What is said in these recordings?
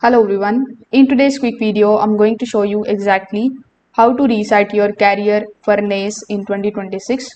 Hello everyone. In today's quick video, I'm going to show you exactly how to reset your carrier furnace in 2026.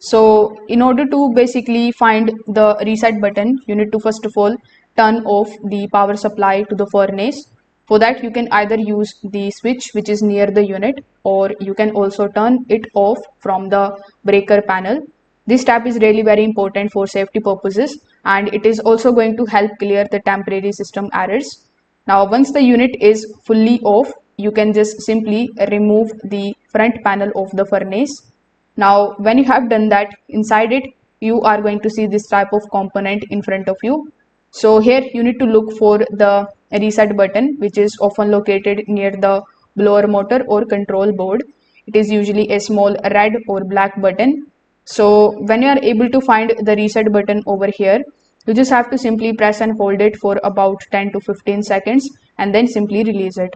So in order to basically find the reset button, you need to first of all turn off the power supply to the furnace. For that, you can either use the switch which is near the unit, or you can also turn it off from the breaker panel. This step is really very important for safety purposes, and it is also going to help clear the temporary system errors. Now, once the unit is fully off, you can just simply remove the front panel of the furnace. Now, when you have done that, inside it, you are going to see this type of component in front of you. So here you need to look for the reset button, which is often located near the blower motor or control board. It is usually a small red or black button. So when you are able to find the reset button over here, you just have to simply press and hold it for about 10 to 15 seconds and then simply release it.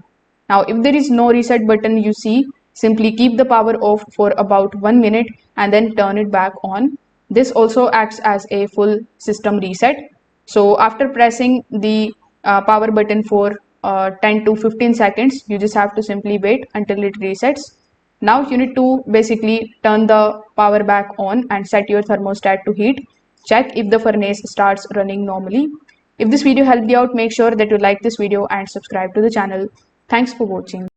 Now, if there is no reset button you see, simply keep the power off for about 1 minute and then turn it back on. This also acts as a full system reset. So after pressing the power button for 10 to 15 seconds, you just have to simply wait until it resets. Now you need to basically turn the power back on and set your thermostat to heat. Check if the furnace starts running normally. If this video helped you out, make sure that you like this video and subscribe to the channel. Thanks for watching.